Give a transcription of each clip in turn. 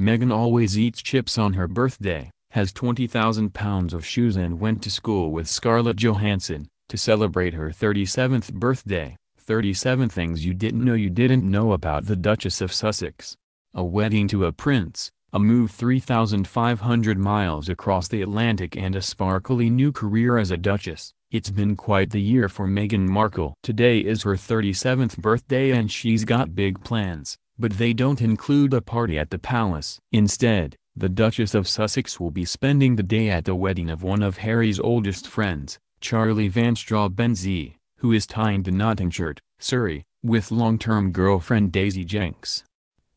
Meghan always eats chips on her birthday, has £20,000 of shoes and went to school with Scarlett Johansson, to celebrate her 37th birthday. 37 Things You Didn't Know About the Duchess of Sussex. A wedding to a prince, a move 3,500 miles across the Atlantic and a sparkly new career as a duchess. It's been quite the year for Meghan Markle. Today is her 37th birthday and she's got big plans, but they don't include a party at the palace. Instead, the Duchess of Sussex will be spending the day at the wedding of one of Harry's oldest friends, Charlie Van Straubenzee, who is tying to Nottinghamshire, Surrey, with long-term girlfriend Daisy Jenks.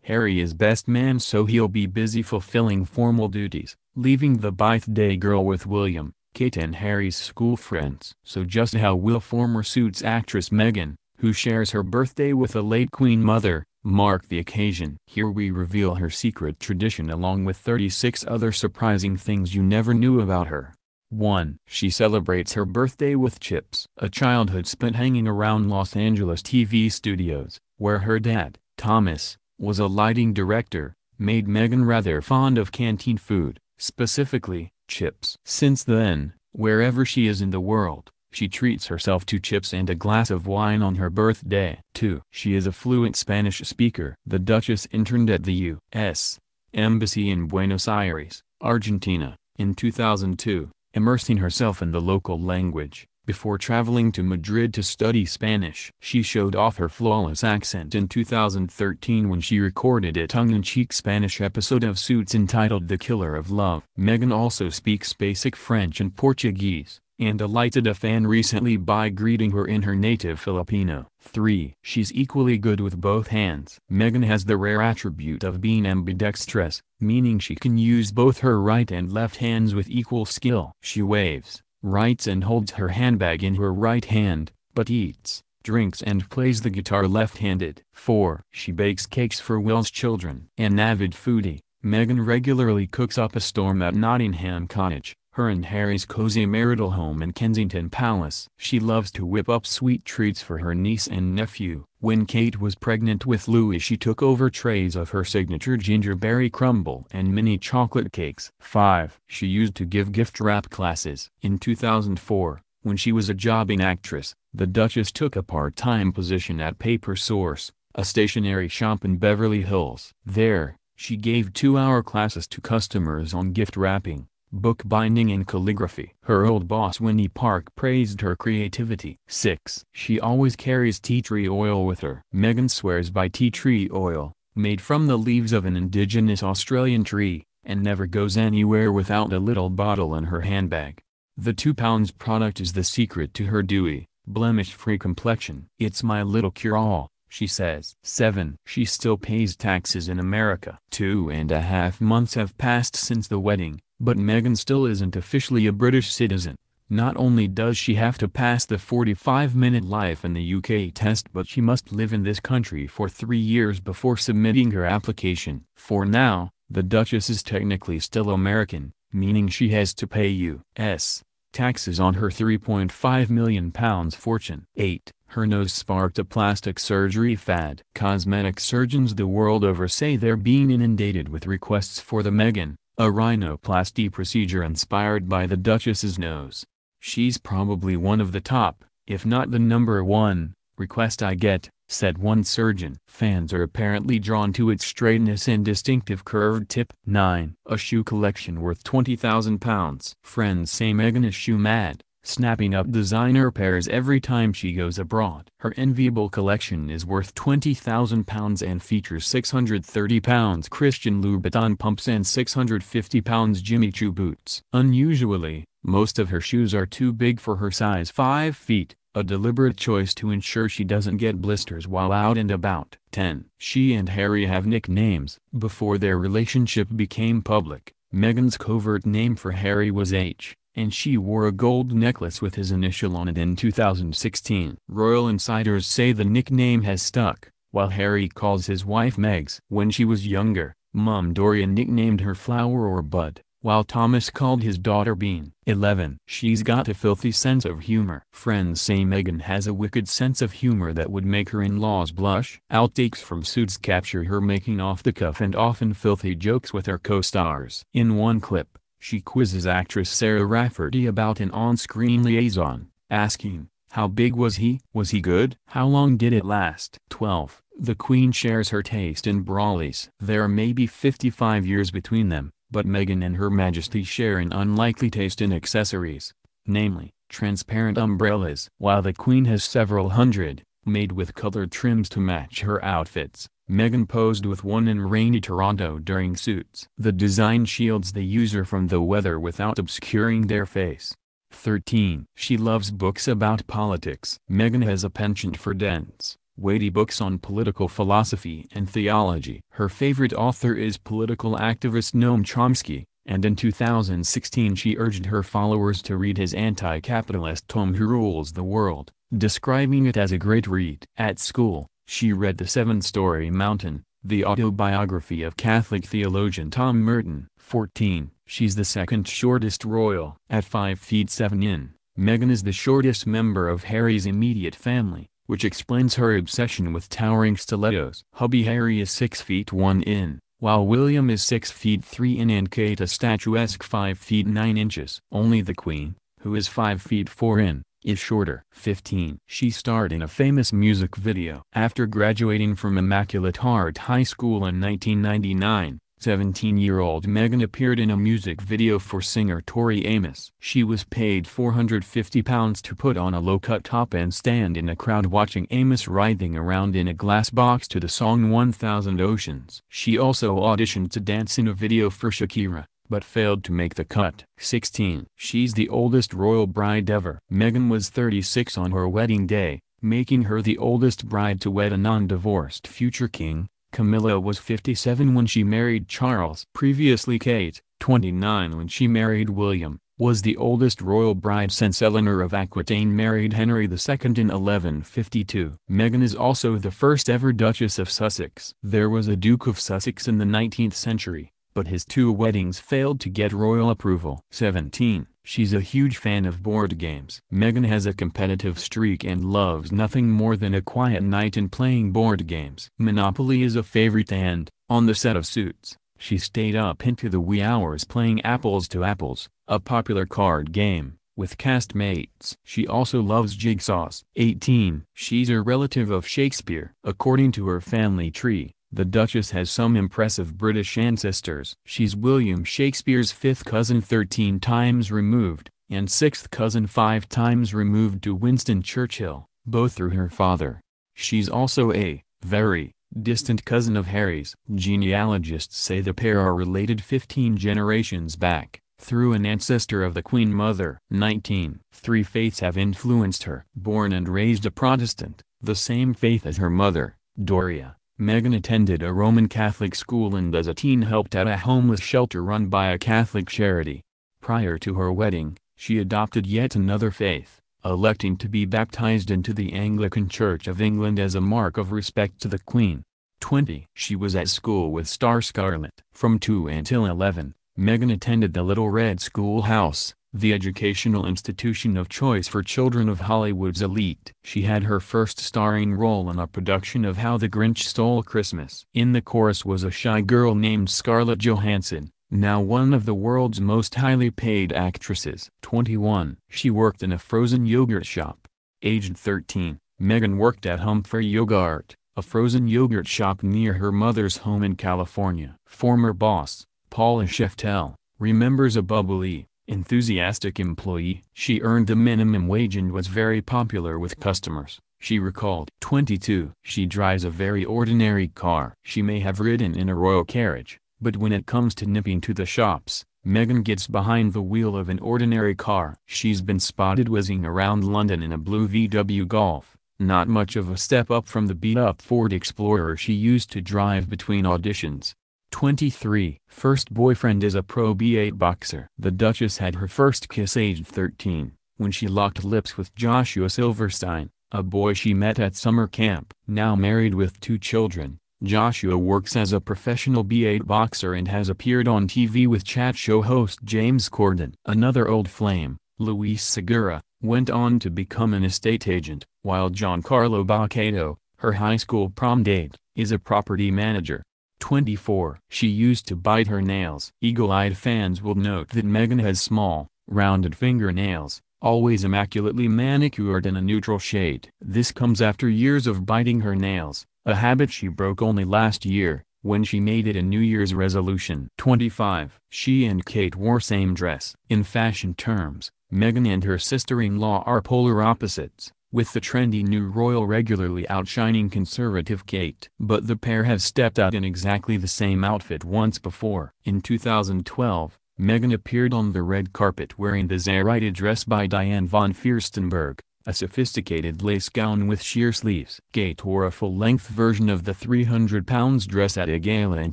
Harry is best man, so he'll be busy fulfilling formal duties, leaving the birthday girl with William, Kate and Harry's school friends. So just how will former Suits actress Meghan, who shares her birthday with the late Queen Mother, mark the occasion? Here we reveal her secret tradition along with 36 other surprising things you never knew about her. 1. She celebrates her birthday with chips. A childhood spent hanging around Los Angeles TV studios, where her dad, Thomas, was a lighting director, made Meghan rather fond of canteen food, specifically, chips. Since then, wherever she is in the world, she treats herself to chips and a glass of wine on her birthday. 2. She is a fluent Spanish speaker. The Duchess interned at the U.S. Embassy in Buenos Aires, Argentina, in 2002, immersing herself in the local language, before traveling to Madrid to study Spanish. She showed off her flawless accent in 2013 when she recorded a tongue-in-cheek Spanish episode of Suits entitled The Killer of Love. Meghan also speaks basic French and Portuguese, and delighted a fan recently by greeting her in her native Filipino. 3. She's equally good with both hands. Meghan has the rare attribute of being ambidextrous, meaning she can use both her right and left hands with equal skill. She waves, writes and holds her handbag in her right hand, but eats, drinks and plays the guitar left-handed. 4. She bakes cakes for Will's children. An avid foodie, Meghan regularly cooks up a storm at Nottingham Cottage, her and Harry's cozy marital home in Kensington Palace. She loves to whip up sweet treats for her niece and nephew. When Kate was pregnant with Louis, she took over trays of her signature gingerberry crumble and mini chocolate cakes. 5. She used to give gift wrap classes. In 2004, when she was a jobbing actress, the Duchess took a part-time position at Paper Source, a stationery shop in Beverly Hills. There, she gave 2-hour classes to customers on gift wrapping, bookbinding and calligraphy. Her old boss Winnie Park praised her creativity. 6. She always carries tea tree oil with her. Meghan swears by tea tree oil, made from the leaves of an indigenous Australian tree, and never goes anywhere without a little bottle in her handbag. The £2 product is the secret to her dewy, blemish-free complexion. It's my little cure-all, she says. 7. She still pays taxes in America. 2.5 months have passed since the wedding, but Meghan still isn't officially a British citizen. Not only does she have to pass the 45-minute life in the UK test, but she must live in this country for 3 years before submitting her application. For now, the Duchess is technically still American, meaning she has to pay U.S. taxes on her £3.5 million fortune. 8. Her nose sparked a plastic surgery fad. Cosmetic surgeons the world over say they're being inundated with requests for the Meghan, a rhinoplasty procedure inspired by the Duchess's nose. She's probably one of the top, if not the number one, request I get, said one surgeon. Fans are apparently drawn to its straightness and distinctive curved tip. 9. A shoe collection worth £20,000. Friends say Meghan is shoe mad, snapping up designer pairs every time she goes abroad. Her enviable collection is worth £20,000 and features £630 Christian Louboutin pumps and £650 Jimmy Choo boots. Unusually, most of her shoes are too big for her size 5 feet, a deliberate choice to ensure she doesn't get blisters while out and about. 10. She and Harry have nicknames. Before their relationship became public, Meghan's covert name for Harry was H, and she wore a gold necklace with his initial on it in 2016. Royal insiders say the nickname has stuck, while Harry calls his wife Megs. When she was younger, Mum Dorian nicknamed her Flower or Bud, while Thomas called his daughter Bean. 11. She's got a filthy sense of humor. Friends say Meghan has a wicked sense of humor that would make her in-laws blush. Outtakes from Suits capture her making off-the-cuff and often filthy jokes with her co-stars. In one clip, she quizzes actress Sarah Rafferty about an on-screen liaison, asking, "How big was he? Was he good? How long did it last?" 12. The Queen shares her taste in brollies. There are maybe 55 years between them, but Meghan and Her Majesty share an unlikely taste in accessories, namely, transparent umbrellas. While the Queen has several hundred, made with colored trims to match her outfits, Meghan posed with one in rainy Toronto during Suits. The design shields the user from the weather without obscuring their face. 13. She loves books about politics. Meghan has a penchant for dense, weighty books on political philosophy and theology. Her favorite author is political activist Noam Chomsky, and in 2016 she urged her followers to read his anti-capitalist tome Who Rules the World, describing it as a great read. At school, she read The Seven-Story Mountain, the autobiography of Catholic theologian Tom Merton. 14. She's the second shortest royal. At 5 feet 7 in, Meghan is the shortest member of Harry's immediate family, which explains her obsession with towering stilettos. Hubby Harry is 6 feet 1 in, while William is 6 feet 3 in and Kate a statuesque 5 feet 9 inches. Only the Queen, who is 5 feet 4 in, is shorter. 15. She starred in a famous music video. After graduating from Immaculate Heart High School in 1999, 17-year-old Meghan appeared in a music video for singer Tori Amos. She was paid £450 to put on a low-cut top and stand in a crowd watching Amos writhing around in a glass box to the song 1000 Oceans. She also auditioned to dance in a video for Shakira, but failed to make the cut. 16. She's the oldest royal bride ever. Meghan was 36 on her wedding day, making her the oldest bride to wed a non-divorced future king. Camilla was 57 when she married Charles. Previously Kate, 29 when she married William, was the oldest royal bride since Eleanor of Aquitaine married Henry II in 1152. Meghan is also the first ever Duchess of Sussex. There was a Duke of Sussex in the 19th century, but his 2 weddings failed to get royal approval. 17. She's a huge fan of board games. Meghan has a competitive streak and loves nothing more than a quiet night and playing board games. Monopoly is a favorite and, on the set of Suits, she stayed up into the wee hours playing Apples to Apples, a popular card game, with castmates. She also loves jigsaws. 18. She's a relative of Shakespeare. According to her family tree, the Duchess has some impressive British ancestors. She's William Shakespeare's 5th cousin 13 times removed, and 6th cousin 5 times removed to Winston Churchill, both through her father. She's also a very distant cousin of Harry's. Genealogists say the pair are related 15 generations back, through an ancestor of the Queen Mother. 19. 3 faiths have influenced her. Born and raised a Protestant, the same faith as her mother, Doria, Meghan attended a Roman Catholic school and as a teen helped at a homeless shelter run by a Catholic charity. Prior to her wedding, she adopted yet another faith, electing to be baptized into the Anglican Church of England as a mark of respect to the Queen. 20. She was at school with star Scarlett. From 2 until 11, Meghan attended the Little Red Schoolhouse, the educational institution of choice for children of Hollywood's elite. She had her first starring role in a production of How the Grinch Stole Christmas. In the chorus was a shy girl named Scarlett Johansson, now one of the world's most highly paid actresses. 21. She worked in a frozen yogurt shop. Aged 13, Meghan worked at Humphrey Yogurt, a frozen yogurt shop near her mother's home in California. Former boss, Paula Sheftel, remembers a bubbly, enthusiastic employee. She earned the minimum wage and was very popular with customers, she recalled. 22. She drives a very ordinary car. She may have ridden in a royal carriage, but when it comes to nipping to the shops, Meghan gets behind the wheel of an ordinary car. She's been spotted whizzing around London in a blue VW Golf, not much of a step up from the beat-up Ford Explorer she used to drive between auditions. 23. First boyfriend is a Pro B8 boxer. The Duchess had her first kiss aged 13, when she locked lips with Joshua Silverstein, a boy she met at summer camp. Now married with 2 children, Joshua works as a professional B8 boxer and has appeared on TV with chat show host James Corden. Another old flame, Luis Segura, went on to become an estate agent, while Giancarlo Boccato, her high school prom date, is a property manager. 24. She used to bite her nails. Eagle-eyed fans will note that Meghan has small, rounded fingernails, always immaculately manicured in a neutral shade. This comes after years of biting her nails, a habit she broke only last year, when she made it a New Year's resolution. 25. She and Kate wore same dress. In fashion terms, Meghan and her sister-in-law are polar opposites, with the trendy new royal regularly outshining conservative Kate. But the pair have stepped out in exactly the same outfit once before. In 2012, Meghan appeared on the red carpet wearing the Zerite dress by Diane von Furstenberg, a sophisticated lace gown with sheer sleeves. Kate wore a full-length version of the £300 dress at a gala in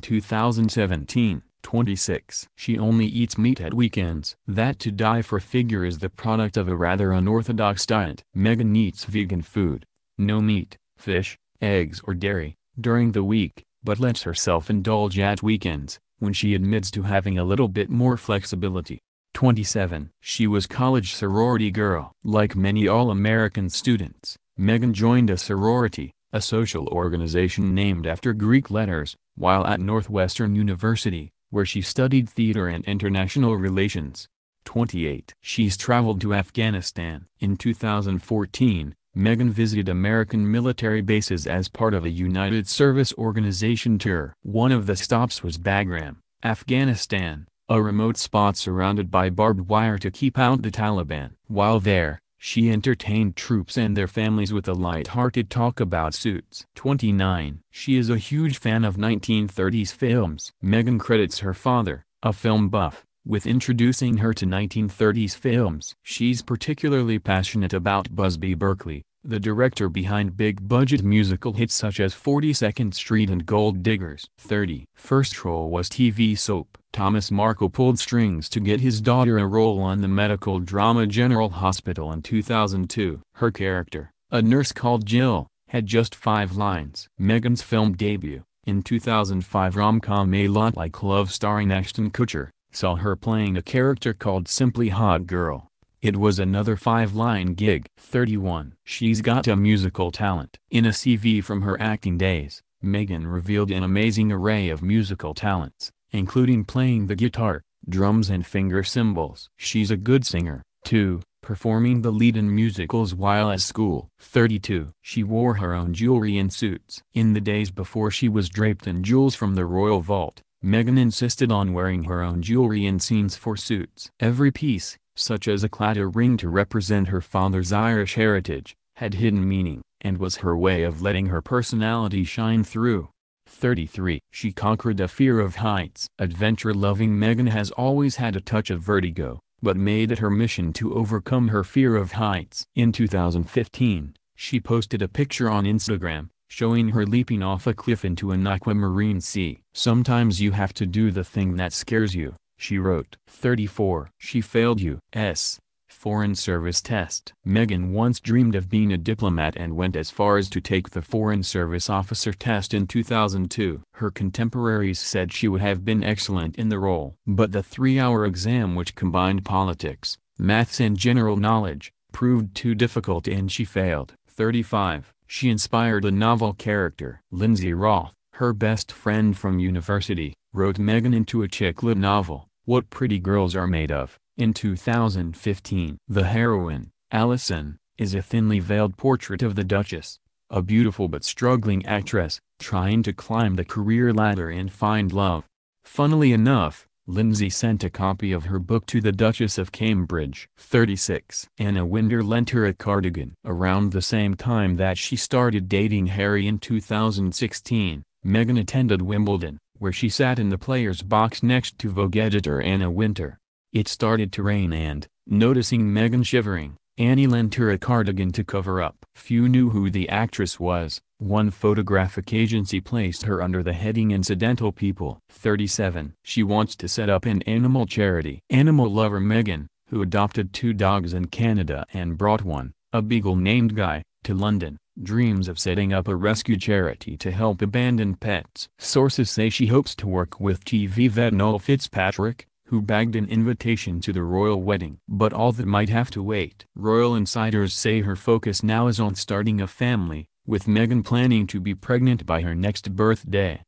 2017. 26. She only eats meat at weekends. That to die for figure is the product of a rather unorthodox diet. Meghan eats vegan food, no meat, fish, eggs or dairy, during the week, but lets herself indulge at weekends, when she admits to having a little bit more flexibility. 27. She was college sorority girl. Like many all-American students, Meghan joined a sorority, a social organization named after Greek letters, while at Northwestern University, where she studied theater and international relations. 28. She's traveled to Afghanistan. In 2014, Meghan visited American military bases as part of a United Service Organization tour. One of the stops was Bagram, Afghanistan, a remote spot surrounded by barbed wire to keep out the Taliban. While there, she entertained troops and their families with a light-hearted talk about Suits. 29. She is a huge fan of 1930s films. Meghan credits her father, a film buff, with introducing her to 1930s films. She's particularly passionate about Busby Berkeley, the director behind big-budget musical hits such as 42nd Street and Gold Diggers. 30. First role was TV soap. Thomas Markle pulled strings to get his daughter a role on the medical drama General Hospital in 2002. Her character, a nurse called Jill, had just 5 lines. Meghan's film debut, in 2005 rom-com A Lot Like Love starring Ashton Kutcher, saw her playing a character called Simply Hot Girl. It was another 5-line gig. 31. She's got a musical talent. In a CV from her acting days, Meghan revealed an amazing array of musical talents, including playing the guitar, drums and finger cymbals. She's a good singer, too, performing the lead in musicals while at school. 32. She wore her own jewelry in Suits. In the days before she was draped in jewels from the royal vault, Meghan insisted on wearing her own jewelry in scenes for Suits. Every piece, such as a claddagh ring to represent her father's Irish heritage, had hidden meaning, and was her way of letting her personality shine through. 33. She conquered a fear of heights. Adventure-loving Meghan has always had a touch of vertigo, but made it her mission to overcome her fear of heights. In 2015, she posted a picture on Instagram, showing her leaping off a cliff into an aquamarine sea. "Sometimes you have to do the thing that scares you," she wrote. 34. She failed U.S. Foreign Service test. Meghan once dreamed of being a diplomat and went as far as to take the Foreign Service officer test in 2002. Her contemporaries said she would have been excellent in the role. But the 3-hour exam, which combined politics, maths and general knowledge, proved too difficult and she failed. 35. She inspired a novel character. Lindsay Roth, her best friend from university, wrote Meghan into a chick lit novel, What Pretty Girls Are Made Of, in 2015. The heroine, Alison, is a thinly veiled portrait of the Duchess, a beautiful but struggling actress, trying to climb the career ladder and find love. Funnily enough, Lindsay sent a copy of her book to the Duchess of Cambridge. 36. Anna Wintour lent her a cardigan. Around the same time that she started dating Harry in 2016, Meghan attended Wimbledon, where she sat in the players' box next to Vogue editor Anna Wintour. It started to rain and, noticing Meghan shivering, Annie lent her a cardigan to cover up. Few knew who the actress was. One photographic agency placed her under the heading Incidental People. 37. She wants to set up an animal charity. Animal lover Meghan, who adopted 2 dogs in Canada and brought one, a beagle named Guy, to London, dreams of setting up a rescue charity to help abandoned pets. Sources say she hopes to work with TV vet Noel Fitzpatrick, who bagged an invitation to the royal wedding. But all that might have to wait. Royal insiders say her focus now is on starting a family, with Meghan planning to be pregnant by her next birthday.